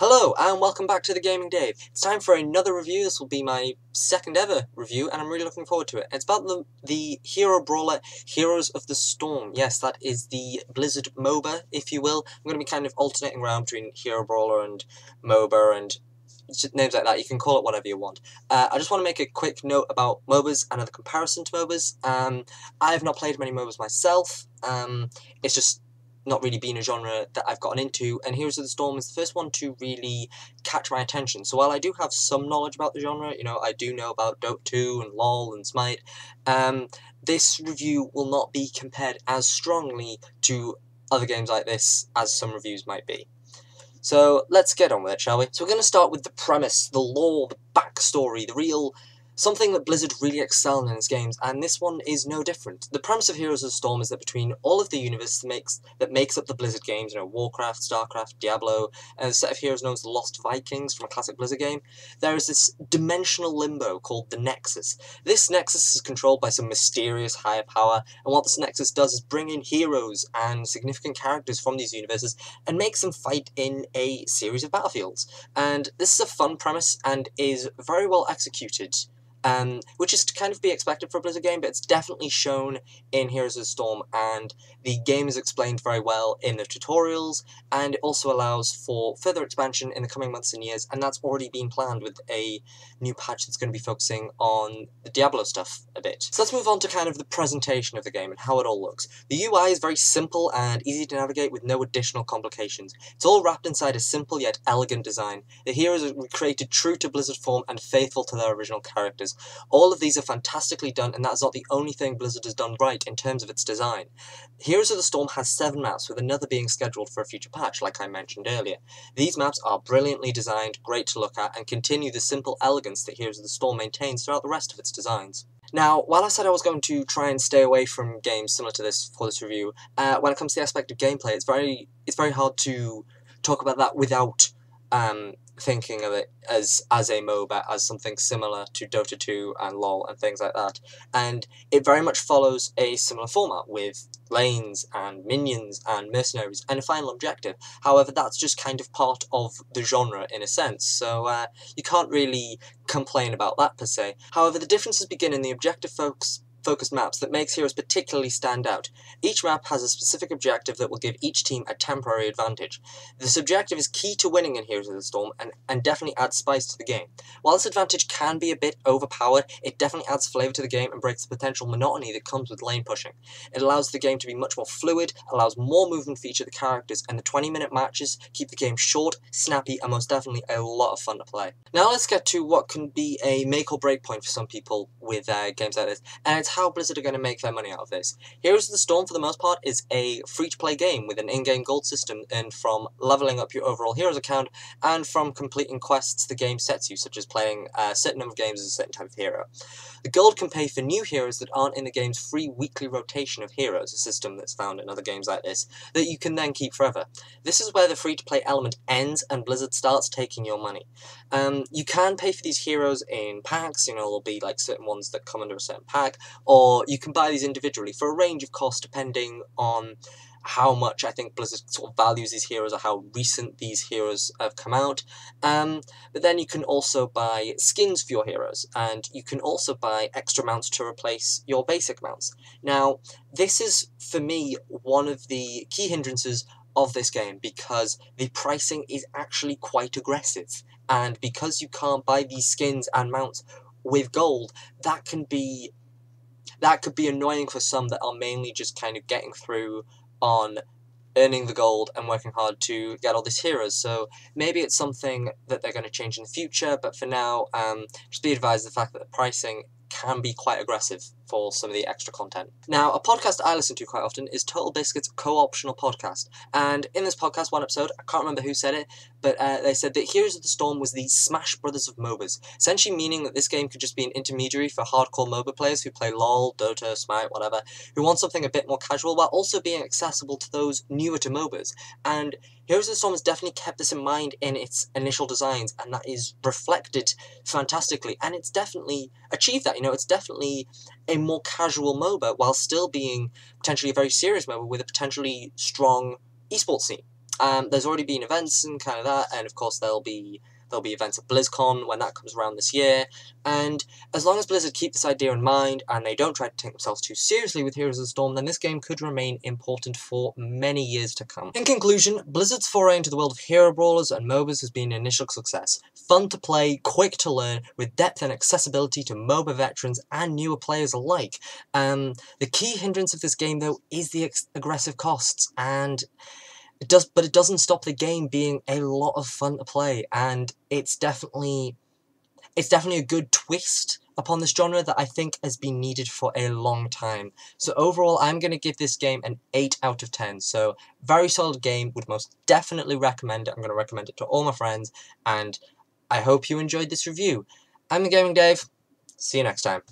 Hello and welcome back to the Gaming Dave. It's time for another review. This will be my second ever review and I'm really looking forward to it. It's about the hero brawler Heroes of the Storm. Yes, that is the Blizzard MOBA, if you will. I'm going to be kind of alternating around between hero brawler and MOBA and names like that. You can call it whatever you want. I just want to make a quick note about MOBAs and the comparison to MOBAs. I have not played many MOBAs myself. It's just not really been a genre that I've gotten into, and Heroes of the Storm is the first one to really catch my attention. So while I do have some knowledge about the genre, I do know about Dota 2 and LoL and Smite, this review will not be compared as strongly to other games like this as some reviews might be. So let's get on with it, shall we? So we're going to start with the premise, the lore, the backstory, something that Blizzard really excel in its games, and this one is no different. The premise of Heroes of the Storm is that between all of the universe that makes up the Blizzard games, Warcraft, Starcraft, Diablo, and a set of heroes known as the Lost Vikings from a classic Blizzard game, there is this dimensional limbo called the Nexus. This Nexus is controlled by some mysterious higher power, and what this Nexus does is bring in heroes and significant characters from these universes and makes them fight in a series of battlefields. And this is a fun premise and is very well executed. Which is to kind of be expected for a Blizzard game, but it's definitely shown in Heroes of the Storm, and the game is explained very well in the tutorials, and it also allows for further expansion in the coming months and years, and that's already been planned with a new patch that's going to be focusing on the Diablo stuff a bit. So let's move on to kind of the presentation of the game and how it all looks. The UI is very simple and easy to navigate with no additional complications. It's all wrapped inside a simple yet elegant design. The heroes are created true to Blizzard form and faithful to their original characters. All of these are fantastically done, and that's not the only thing Blizzard has done right in terms of its design. Heroes of the Storm has 7 maps, with another being scheduled for a future patch, like I mentioned earlier. These maps are brilliantly designed, great to look at, and continue the simple elegance that Heroes of the Storm maintains throughout the rest of its designs. Now, while I said I was going to try and stay away from games similar to this for this review, when it comes to the aspect of gameplay, it's very hard to talk about that without thinking of it as a MOBA, as something similar to Dota 2 and LoL and things like that. And it very much follows a similar format with lanes and minions and mercenaries and a final objective. However, that's just kind of part of the genre in a sense, so you can't really complain about that per se. However, the differences begin in the objective focused maps that makes heroes particularly stand out. Each map has a specific objective that will give each team a temporary advantage. This objective is key to winning in Heroes of the Storm and definitely adds spice to the game. While this advantage can be a bit overpowered, it definitely adds flavour to the game and breaks the potential monotony that comes with lane pushing. It allows the game to be much more fluid, allows more movement for each of the characters, and the 20-minute matches keep the game short, snappy, and most definitely a lot of fun to play. Now let's get to what can be a make or break point for some people with games like this, and it's how Blizzard are going to make their money out of this. Heroes of the Storm, for the most part, is a free-to-play game with an in-game gold system earned from leveling up your overall heroes account and from completing quests the game sets you, such as playing a certain number of games as a certain type of hero. The gold can pay for new heroes that aren't in the game's free weekly rotation of heroes, a system that's found in other games like this, that you can then keep forever. This is where the free-to-play element ends and Blizzard starts taking your money. You can pay for these heroes in packs, there'll be like certain ones that come under a certain pack, or you can buy these individually for a range of costs depending on how much I think Blizzard sort of values these heroes or how recent these heroes have come out. But then you can also buy skins for your heroes, and you can also buy extra mounts to replace your basic mounts. Now, this is, for me, one of the key hindrances of this game, because the pricing is actually quite aggressive, and because you can't buy these skins and mounts with gold, that could be annoying for some that are mainly just kind of getting through on earning the gold and working hard to get all these heroes. So maybe it's something that they're going to change in the future, but for now, just be advised of the fact that the pricing can be quite aggressive for some of the extra content. Now, a podcast I listen to quite often is Total Biscuit's Co-Optional Podcast, and in this podcast, one episode, I can't remember who said it, but they said that Heroes of the Storm was the Smash Brothers of MOBAs, essentially meaning that this game could just be an intermediary for hardcore MOBA players who play LoL, Dota, Smite, whatever, who want something a bit more casual while also being accessible to those newer to MOBAs. And Heroes of the Storm has definitely kept this in mind in its initial designs, and that is reflected fantastically, and it's definitely achieved that. It's definitely a more casual MOBA while still being potentially a very serious MOBA with a potentially strong esports scene. There's already been events and kind of that, and of course there'll be events at BlizzCon when that comes around this year, and as long as Blizzard keep this idea in mind and they don't try to take themselves too seriously with Heroes of the Storm, then this game could remain important for many years to come. In conclusion, Blizzard's foray into the world of hero brawlers and MOBAs has been an initial success. Fun to play, quick to learn, with depth and accessibility to MOBA veterans and newer players alike. The key hindrance of this game, though, is the aggressive costs, and it doesn't stop the game being a lot of fun to play, and it's definitely a good twist upon this genre that I think has been needed for a long time. So overall, I'm going to give this game an 8 out of 10. So very solid game, would most definitely recommend it. I'm going to recommend it to all my friends, and I hope you enjoyed this review. I'm the Gaming Dave. See you next time.